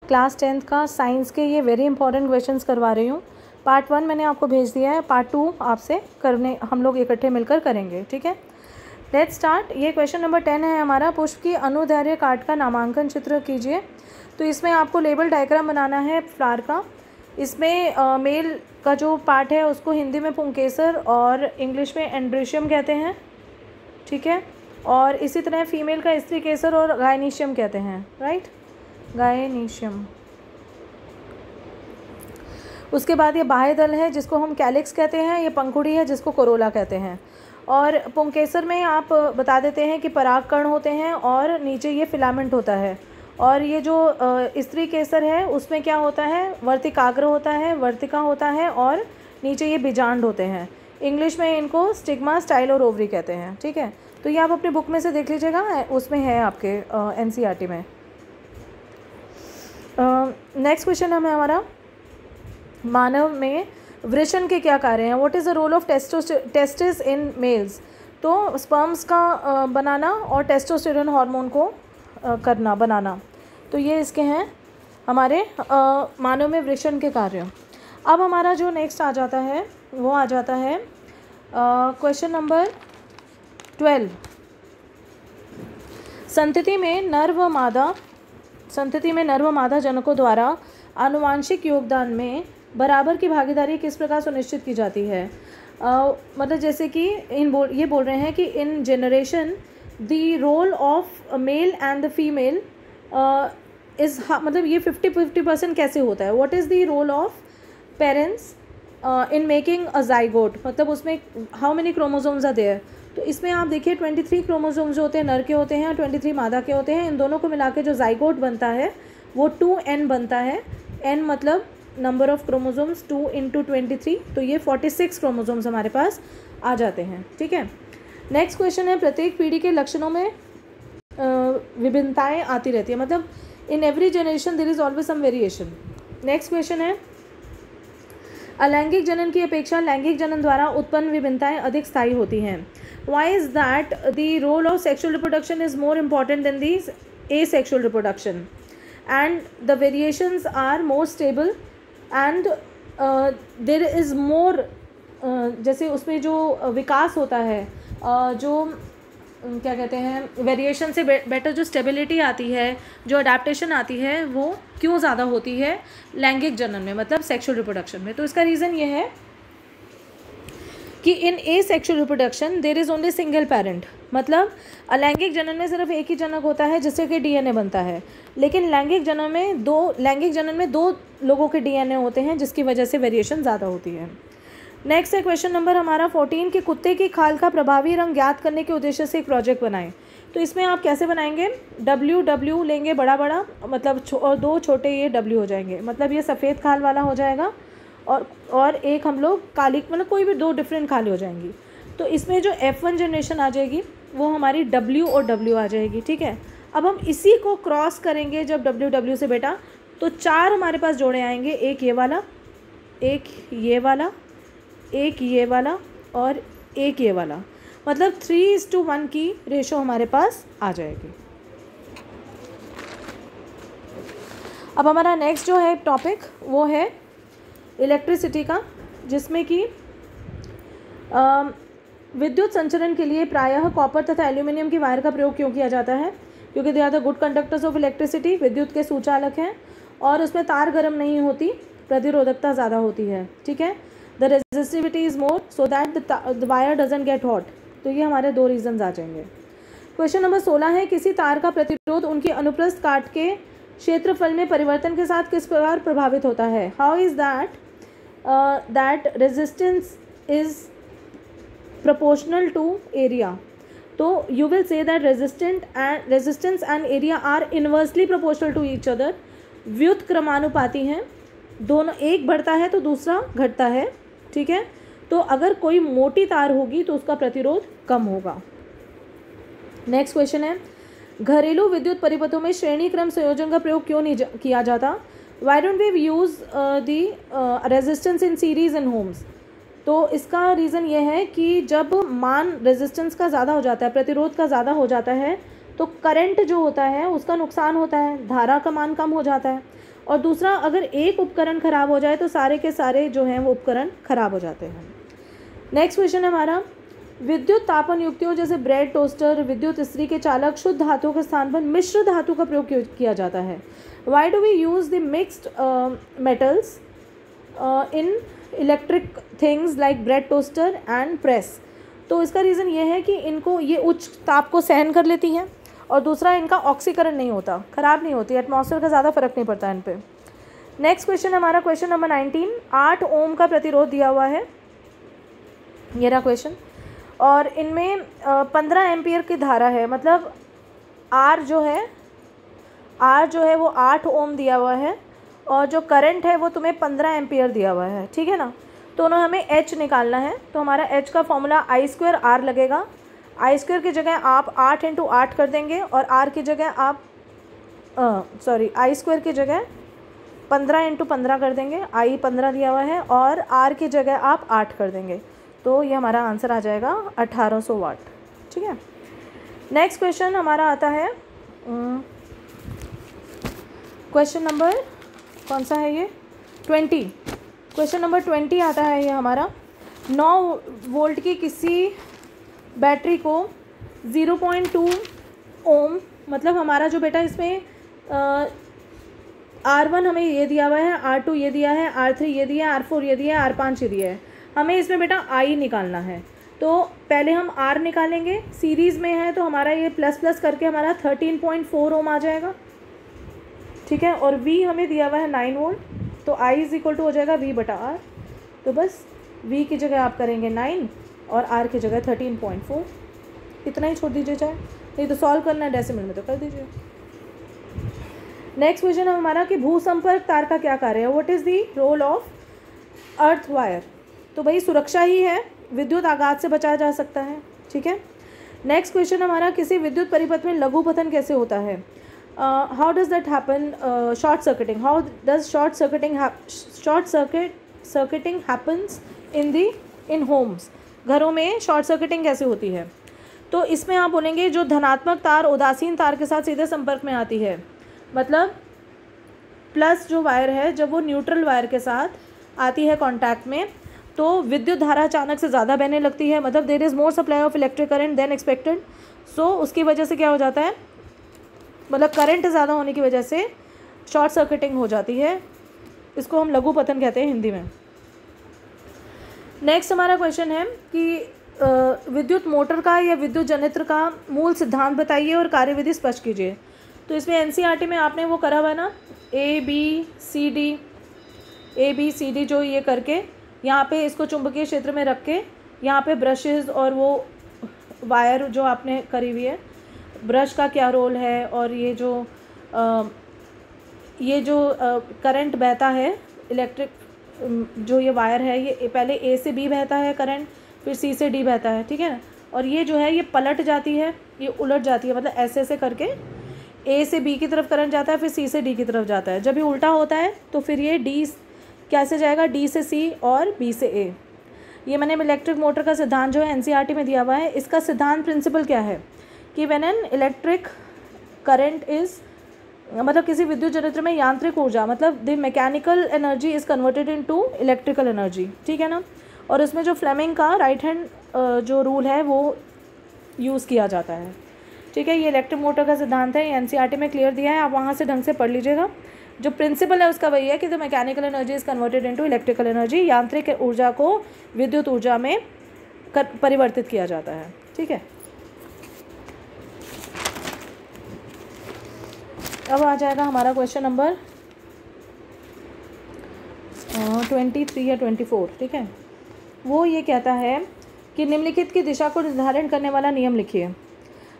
Class 10th का science के ये वेरी इंपॉर्टेंट क्वेश्चंस करवा रही हूँ। पार्ट 1 मैंने आपको भेज दिया है, पार्ट 2 आपसे करने हम लोग इकट्ठे मिलकर करेंगे, ठीक है। Let's start. ये क्वेश्चन नंबर 10 है हमारा, पुष्प की अनुदैर्घ्य काट का नामांकन चित्र कीजिए। तो इसमें आपको लेबल डायग्राम बनाना है फ्लावर का। इसमें मेल का जो पार्ट है उसको हिंदी में पुंकेसर और इंग्लिश में एंड्रीशियम कहते हैं, ठीक है। और इसी तरह फीमेल का स्त्री केसर और गायनीशियम कहते हैं, राइट, गायनीशियम। उसके बाद ये बाह्य दल है जिसको हम कैलिक्स कहते हैं, ये पंखुड़ी है जिसको कोरोला कहते हैं। और पुंकेसर में आप बता देते हैं कि परागकण होते हैं और नीचे ये फिलामेंट होता है। और ये जो स्त्री केसर है उसमें क्या होता है, वर्तिकाग्र होता है, वर्तिका होता है और नीचे ये बीजांड होते हैं। इंग्लिश में इनको स्टिग्मा, स्टाइल और ओवरी कहते हैं, ठीक है। तो ये आप अपने बुक में से देख लीजिएगा, उसमें है आपके एनसीईआरटी में। नेक्स्ट क्वेश्चन है हमारा, मानव में वृषण के क्या कार्य हैं। What is the role of testis in males. तो स्पर्म्स का बनाना और टेस्टोस्टेरोन हार्मोन को बनाना, तो ये इसके हैं हमारे मानव में वृषण के कार्य। अब हमारा जो नेक्स्ट आ जाता है वो आ जाता है क्वेश्चन नंबर 12। संतति में नर व मादा जनकों द्वारा आनुवांशिक योगदान में बराबर की भागीदारी किस प्रकार सुनिश्चित की जाती है। मतलब जैसे कि ये बोल रहे हैं कि in generation the role of male and the female is, मतलब ये 50-50% कैसे होता है। What is the role of parents in making a zygote, मतलब उसमें how many chromosomes are there. तो इसमें आप देखिए 23 क्रोमोसोम्स जो होते हैं नर के होते हैं और 23 मादा के होते हैं। इन दोनों को मिला के जो जाइगोट बनता है वो 2n बनता है। n मतलब नंबर ऑफ क्रोमोसोम्स, 2 × 23, तो ये 46 क्रोमोसोम्स हमारे पास आ जाते हैं, ठीक है। नेक्स्ट क्वेश्चन है, प्रत्येक पीढ़ी के लक्षणों में विभिन्नताएं आती रहती है, मतलब in every generation there is always some variation. Next question है, अलैंगिक जनन की अपेक्षा लैंगिक जनन द्वारा उत्पन्न विभिन्नताएं अधिक स्थायी होती हैं। Why is that the role of sexual reproduction is more important than the asexual reproduction and the variations are more stable and there is more जैसे उसमें जो विकास होता है, जो क्या कहते हैं, वेरिएशन से बेटर जो स्टेबिलिटी आती है, जो अडेप्टेशन आती है, वो क्यों ज़्यादा होती है लैंगिक जनन में, मतलब सेक्सुअल रिप्रोडक्शन में। तो इसका रीज़न ये है कि in asexual reproduction there is only single parent, मतलब अलैंगिक जनन में सिर्फ एक ही जनक होता है जिससे कि डीएनए बनता है, लेकिन लैंगिक जनन में दो लोगों के डीएनए होते हैं जिसकी वजह से वेरिएशन ज़्यादा होती है। नेक्स्ट है क्वेश्चन नंबर हमारा 14 कि कुत्ते की खाल का प्रभावी रंग ज्ञात करने के उद्देश्य से एक प्रोजेक्ट बनाएं। तो इसमें आप कैसे बनाएंगे, W लेंगे बड़ा मतलब और 2 छोटे ये W हो जाएंगे, मतलब ये सफ़ेद खाल वाला हो जाएगा और एक हम लोग काली, मतलब कोई भी 2 डिफरेंट खाली हो जाएंगी। तो इसमें जो F1 जनरेशन आ जाएगी वो हमारी W और W आ जाएगी, ठीक है। अब हम इसी को क्रॉस करेंगे जब W से बेटा, तो 4 हमारे पास जोड़े आएंगे, एक ये वाला, एक ये वाला, एक ये वाला और एक ये वाला, मतलब 3:1 की रेशो हमारे पास आ जाएगी। अब हमारा नेक्स्ट जो है टॉपिक वो है इलेक्ट्रिसिटी का, जिसमें कि विद्युत संचरण के लिए प्रायः कॉपर तथा एल्यूमिनियम की वायर का प्रयोग क्यों किया जाता है, क्योंकि they are the good conductors of electricity, विद्युत के सुचालक हैं और उसमें तार गर्म नहीं होती, प्रतिरोधकता ज़्यादा होती है, ठीक है। The resistivity is more so that the wire doesn't get hot. तो ये हमारे 2 रीजंस आ जाएंगे। क्वेश्चन नंबर 16 है, किसी तार का प्रतिरोध उनकी अनुप्रस्थ काट के क्षेत्रफल में परिवर्तन के साथ किस प्रकार प्रभावित होता है। How is that resistance is proportional to area। तो you will say that resistance and area are inversely proportional to each other। व्युत क्रमानुपाती हैं, दोनों, एक बढ़ता है तो दूसरा घटता है, ठीक है। तो अगर कोई मोटी तार होगी तो उसका प्रतिरोध कम होगा। नेक्स्ट क्वेश्चन है, घरेलू विद्युत परिपथों में श्रेणी क्रम संयोजन का प्रयोग क्यों नहीं किया जाता। Why don't we use the resistance in series in homes. तो इसका रीज़न ये है कि जब मान रेजिस्टेंस का ज़्यादा हो जाता है, प्रतिरोध का ज़्यादा हो जाता है, तो करंट जो होता है उसका नुकसान होता है, धारा का मान कम हो जाता है। और दूसरा, अगर एक उपकरण ख़राब हो जाए तो सारे के सारे जो हैं वो उपकरण ख़राब हो जाते हैं। नेक्स्ट क्वेश्चन है हमारा, विद्युत तापन युक्तियों जैसे ब्रेड, टोस्टर, विद्युत इस्त्री के चालक शुद्ध धातुओं के स्थान पर मिश्र धातु का प्रयोग किया जाता है। Why do we use the mixed metals in electric things like bread, toaster and press? तो इसका रीज़न ये है कि इनको ये उच्च ताप को सहन कर लेती हैं, और दूसरा इनका ऑक्सीकरण नहीं होता, ख़राब नहीं होती, एटमॉस्फेयर का ज़्यादा फर्क नहीं पड़ता इन पर। नेक्स्ट क्वेश्चन हमारा क्वेश्चन नंबर 19, 8 ओम का प्रतिरोध दिया हुआ है, ये रहा क्वेश्चन, और इनमें 15 एम्पियर की धारा है, मतलब आर जो है वो 8 ओम दिया हुआ है, और जो करंट है वो तुम्हें 15 एम्पियर दिया हुआ है, ठीक है ना। तो उन्होंने हमें एच निकालना है, तो हमारा एच का फॉर्मूला I²R लगेगा। I² की जगह आप 8 × 8 कर देंगे, और R की जगह आप I² की जगह 15 × 15 कर देंगे, I 15 दिया हुआ है, और R की जगह आप 8 कर देंगे, तो ये हमारा आंसर आ जाएगा 1800 वाट, ठीक है। नेक्स्ट क्वेश्चन हमारा आता है क्वेश्चन नंबर कौन सा है ये, 20। क्वेश्चन नंबर 20 आता है ये हमारा, 9 वोल्ट की किसी बैटरी को 0.2 ओम, मतलब हमारा जो बेटा इसमें R1 हमें ये दिया हुआ है, R2 ये दिया है, R3 ये दिया है, R4 ये दिया है, R5 ये दिया है, हमें इसमें बेटा I निकालना है। तो पहले हम R निकालेंगे, सीरीज़ में है तो हमारा ये प्लस प्लस करके हमारा 13.4 ओम आ जाएगा, ठीक है। और V हमें दिया हुआ है 9 वोल्ट, तो I = हो जाएगा V/R। तो बस V की जगह आप करेंगे 9 और R की जगह 13.4, इतना ही छोड़ दीजिए चाहे, नहीं तो सॉल्व करना है डेसिमल में तो कर दीजिए। नेक्स्ट क्वेश्चन है हमारा कि भूसंपर्क तार का क्या कार्य है, what is the role of earth wire? तो भाई सुरक्षा ही है, विद्युत आघात से बचाया जा सकता है, ठीक है। नेक्स्ट क्वेश्चन हमारा, किसी विद्युत परिपथ में लघु पतन कैसे होता है? How does that happen? Short circuiting, how does short circuiting happens in Holmes? घरों में शॉर्ट सर्किटिंग कैसे होती है? तो इसमें आप बोलेंगे जो धनात्मक तार उदासीन तार के साथ सीधे संपर्क में आती है, मतलब प्लस जो वायर है जब वो न्यूट्रल वायर के साथ आती है कांटेक्ट में, तो विद्युत धारा अचानक से ज़्यादा बहने लगती है, मतलब there is more supply of electric current than expected. So उसकी वजह से क्या हो जाता है, मतलब करंट ज़्यादा होने की वजह से शॉर्ट सर्किटिंग हो जाती है, इसको हम लघु पतन कहते हैं हिंदी में। नेक्स्ट हमारा क्वेश्चन है कि विद्युत मोटर का या विद्युत जनित्र का मूल सिद्धांत बताइए और कार्यविधि स्पष्ट कीजिए। तो इसमें एनसीईआरटी में आपने वो करा हुआ ना, ए बी सी डी जो ये करके यहाँ पे इसको चुंबकीय क्षेत्र में रख के यहाँ पे ब्रशेज़ और वो वायर जो आपने करी हुई है, ब्रश का क्या रोल है, और ये जो करंट बहता है इलेक्ट्रिक, जो ये वायर है ये पहले ए से बी बहता है करंट, फिर सी से डी बहता है, ठीक है ना। और ये जो है ये पलट जाती है, ये उलट जाती है, मतलब ऐसे ऐसे करके ए से बी की तरफ करंट जाता है, फिर सी से डी की तरफ जाता है। जब ये उल्टा होता है तो फिर ये डी कैसे जाएगा, डी से सी और बी से ए। ये मैंने इलेक्ट्रिक मोटर का सिद्धांत जो है एनसीईआरटी में दिया हुआ है। इसका सिद्धांत प्रिंसिपल क्या है कि when an electric current is, मतलब किसी विद्युत जनित्र में यांत्रिक ऊर्जा, मतलब the mechanical energy is converted into electrical energy, ठीक है ना। और इसमें जो फ्लेमिंग का राइट हैंड जो रूल है वो यूज़ किया जाता है, ठीक है। ये इलेक्ट्रिक मोटर का सिद्धांत है, एनसीईआरटी में क्लियर दिया है, आप वहाँ से ढंग से पढ़ लीजिएगा। जो प्रिंसिपल है उसका वही है कि the mechanical energy is converted into electrical energy, यांत्रिक ऊर्जा को विद्युत ऊर्जा में परिवर्तित किया जाता है, ठीक है। अब आ जाएगा हमारा क्वेश्चन नंबर 23 या 24, ठीक है। वो ये कहता है कि निम्नलिखित की दिशा को निर्धारण करने वाला नियम लिखिए।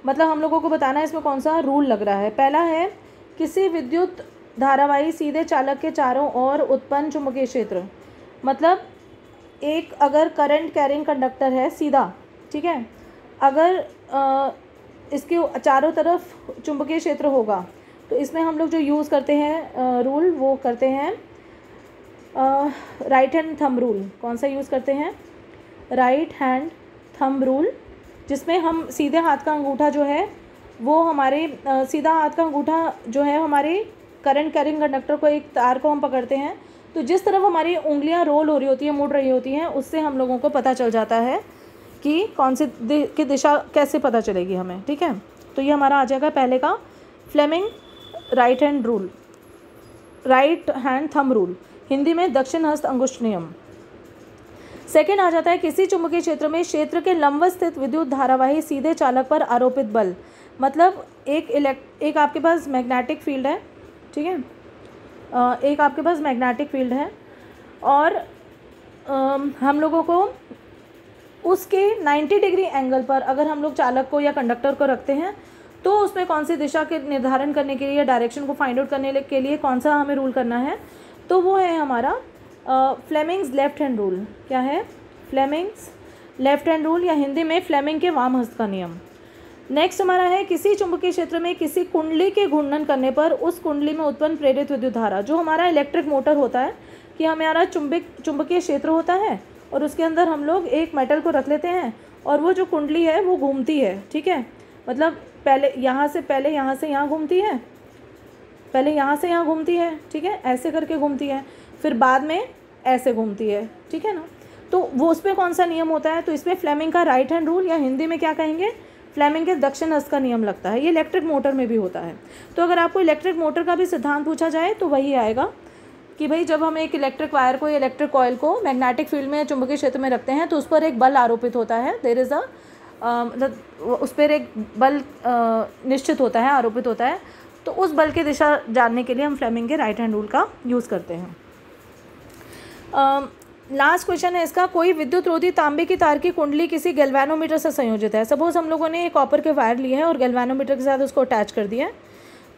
मतलब हम लोगों को बताना है इसमें कौन सा रूल लग रहा है। पहला है, किसी विद्युत धारावाही सीधे चालक के चारों ओर उत्पन्न चुंबकीय क्षेत्र, मतलब एक अगर करंट कैरिंग कंडक्टर है सीधा, ठीक है, अगर इसके चारों तरफ चुंबकीय क्षेत्र होगा तो इसमें हम लोग जो यूज़ करते हैं रूल वो करते हैं राइट हैंड थंब रूल। कौन सा यूज़ करते हैं? राइट हैंड थंब रूल, जिसमें हम सीधे हाथ का अंगूठा जो है वो हमारे सीधा हाथ का अंगूठा जो है हमारे करंट कैरिंग कंडक्टर को, एक तार को हम पकड़ते हैं तो जिस तरफ हमारी उंगलियां रोल हो रही होती हैं, मुड़ रही होती हैं, उससे हम लोगों को पता चल जाता है कि कौन सी की दिशा कैसे पता चलेगी हमें, ठीक है। तो ये हमारा आ जाएगा पहले का Fleming right hand rule, right hand thumb rule, Hindi में दक्षिण हस्त अंगुष्ठ नियम। सेकेंड आ जाता है किसी चुंबकीय क्षेत्र में क्षेत्र के लंबवत स्थित विद्युत धारावाही सीधे चालक पर आरोपित बल। मतलब एक आपके पास मैग्नेटिक फील्ड है, ठीक है, एक आपके पास मैग्नेटिक फील्ड है और हम लोगों को उसके 90 डिग्री एंगल पर अगर हम लोग चालक को या कंडक्टर को रखते हैं तो उसमें कौन सी दिशा के निर्धारण करने के लिए, डायरेक्शन को फाइंड आउट करने के लिए कौन सा हमें रूल करना है, तो वो है हमारा फ्लेमिंग्स लेफ्ट हैंड रूल। क्या है? फ्लेमिंग्स लेफ्ट हैंड रूल, या हिंदी में फ्लेमिंग के वाम हस्त का नियम। नेक्स्ट हमारा है किसी चुंबकीय क्षेत्र में किसी कुंडली के घूर्णन करने पर उस कुंडली में उत्पन्न प्रेरित विद्युत धारा, जो हमारा इलेक्ट्रिक मोटर होता है कि हमारा चुंबकीय क्षेत्र होता है और उसके अंदर हम लोग एक मेटल को रख लेते हैं और वो जो कुंडली है वो घूमती है, ठीक है। मतलब पहले यहाँ से यहाँ घूमती है, पहले यहाँ से यहाँ घूमती है, ठीक है, ऐसे करके घूमती है, फिर बाद में ऐसे घूमती है, ठीक है ना। तो वो उसमें कौन सा नियम होता है? तो इसमें फ्लेमिंग का राइट हैंड रूल, या हिंदी में क्या कहेंगे, फ्लेमिंग के दक्षिण हस्त का नियम लगता है। ये इलेक्ट्रिक मोटर में भी होता है। तो अगर आपको इलेक्ट्रिक मोटर का भी सिद्धांत पूछा जाए तो वही आएगा कि भाई जब हम एक इलेक्ट्रिक वायर को या इलेक्ट्रिक कॉइल को मैग्नेटिक फील्ड में, चुंबकीय क्षेत्र में रखते हैं तो उस पर एक बल आरोपित होता है, देयर इज़ मतलब उस पर एक बल निश्चित होता है, आरोपित होता है। तो उस बल की दिशा जानने के लिए हम फ्लेमिंग के राइट हैंड रूल का यूज़ करते हैं। लास्ट क्वेश्चन है इसका, कोई विद्युत रोधी तांबे की तार की कुंडली किसी गैल्वेनोमीटर से संयोजित है। सपोज हम लोगों ने एक कॉपर के वायर लिए हैं और गैल्वेनोमीटर के साथ उसको अटैच कर दिया है,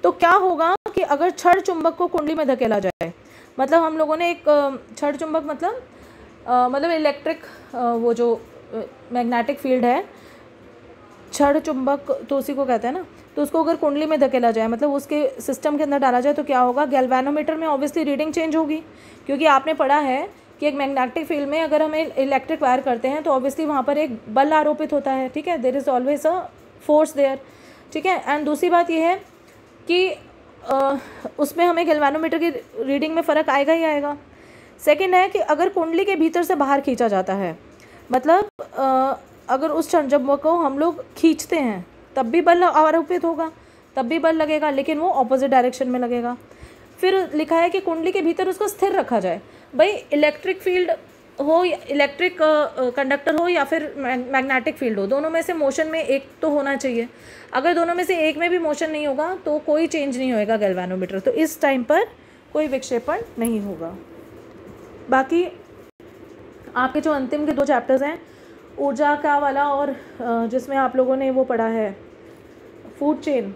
तो क्या होगा कि अगर छड़ चुंबक को कुंडली में धकेला जाए, मतलब हम लोगों ने एक छड़ चुंबक मतलब इलेक्ट्रिक वो जो मैग्नेटिक फील्ड है, छड़ चुंबक तो उसी को कहते हैं ना, तो उसको अगर कुंडली में धकेला जाए, मतलब उसके सिस्टम के अंदर डाला जाए, तो क्या होगा, गैल्वेनोमीटर में ऑब्वियसली रीडिंग चेंज होगी, क्योंकि आपने पढ़ा है कि एक मैग्नेटिक फील्ड में अगर हमें इलेक्ट्रिक वायर करते हैं तो ऑब्वियसली वहाँ पर एक बल आरोपित होता है, ठीक है, there is always a force there, ठीक है। एंड दूसरी बात ये है कि उसमें हमें गैल्वेनोमीटर की रीडिंग में फ़र्क आएगा ही आएगा। सेकेंड है कि अगर कुंडली के भीतर से बाहर खींचा जाता है, मतलब अगर उस चुंबक को हम लोग खींचते हैं तब भी बल आरोपित होगा, तब भी बल लगेगा, लेकिन वो ऑपोजिट डायरेक्शन में लगेगा। फिर लिखा है कि कुंडली के भीतर उसको स्थिर रखा जाए। भाई इलेक्ट्रिक फील्ड हो, इलेक्ट्रिक कंडक्टर हो या फिर मैग्नेटिक फील्ड हो, दोनों में से मोशन में एक तो होना चाहिए। अगर दोनों में से एक में भी मोशन नहीं होगा तो कोई चेंज नहीं होएगा गैल्वेनोमीटर, तो इस टाइम पर कोई विक्षेपण नहीं होगा। बाकी आपके जो अंतिम के 2 चैप्टर्स हैं, ऊर्जा का वाला और जिसमें आप लोगों ने वो पढ़ा है फूड चेन,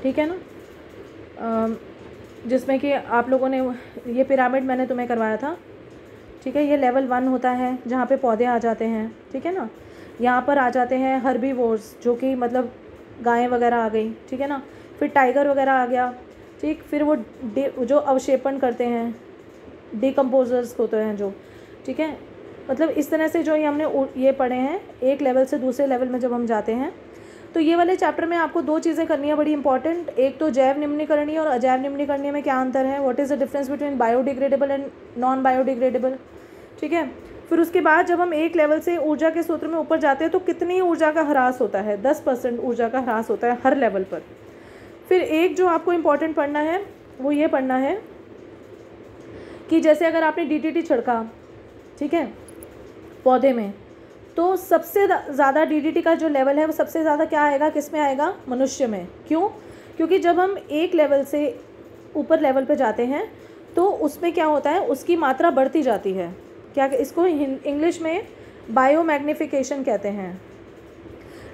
ठीक है ना, जिसमें कि आप लोगों ने ये पिरामिड मैंने तुम्हें करवाया था, ठीक है। ये लेवल 1 होता है जहाँ पे पौधे आ जाते हैं, ठीक है ना। यहाँ पर आ जाते हैं हर्बीवोर्स, जो कि मतलब गायें वगैरह आ गई, ठीक है ना। फिर टाइगर वगैरह आ गया, ठीक। फिर वो जो अवक्षेपण करते हैं, डिकम्पोजर्स होते हैं जो, ठीक है। मतलब इस तरह से जो ये हमने ये पढ़े हैं, एक लेवल से दूसरे लेवल में जब हम जाते हैं तो ये वाले चैप्टर में आपको 2 चीज़ें करनी है बड़ी इंपॉर्टेंट। एक तो जैव निम्नीकरणीय और अजैव निम्नीकरणीय में क्या अंतर है, what is the difference between biodegradable and non biodegradable, ठीक है। फिर उसके बाद जब हम एक लेवल से ऊर्जा के सूत्र में ऊपर जाते हैं तो कितनी ऊर्जा का ह्रास होता है, 10% ऊर्जा का ह्रास होता है हर लेवल पर। फिर एक जो आपको इम्पॉर्टेंट पढ़ना है वो ये पढ़ना है कि जैसे अगर आपने DDT छिड़का, ठीक है, पौधे में, तो सबसे ज़्यादा DDT का जो लेवल है वो सबसे ज़्यादा क्या आएगा, किस में आएगा, मनुष्य में। क्यों? क्योंकि जब हम एक लेवल से ऊपर लेवल पे जाते हैं तो उसमें क्या होता है, उसकी मात्रा बढ़ती जाती है। क्या इसको इंग्लिश में बायोमैग्निफिकेशन कहते हैं,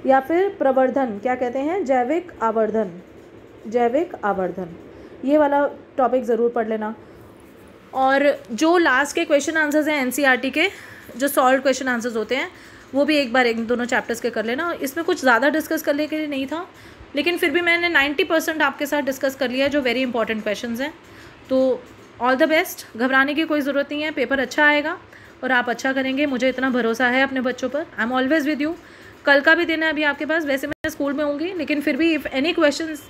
या फिर प्रवर्धन क्या कहते हैं, जैविक आवर्धन, जैविक आवर्धन। ये वाला टॉपिक ज़रूर पढ़ लेना। और जो लास्ट के क्वेश्चन आंसर्स हैं NCERT के, जो सॉल्व क्वेश्चन आंसर्स होते हैं, वो भी एक बार एक दोनों चैप्टर्स के कर लेना। इसमें कुछ ज़्यादा डिस्कस करने के लिए नहीं था, लेकिन फिर भी मैंने 90% आपके साथ डिस्कस कर लिया है, जो वेरी इंपॉर्टेंट क्वेश्चंस हैं। तो ऑल द बेस्ट, घबराने की कोई ज़रूरत नहीं है, पेपर अच्छा आएगा और आप अच्छा करेंगे, मुझे इतना भरोसा है अपने बच्चों पर। I am always with you. कल का भी दिन है अभी आपके पास, वैसे मैं स्कूल में होंगी, लेकिन फिर भी if any questions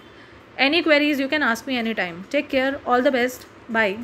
Any queries you can ask me anytime. Take care. All the best. Bye.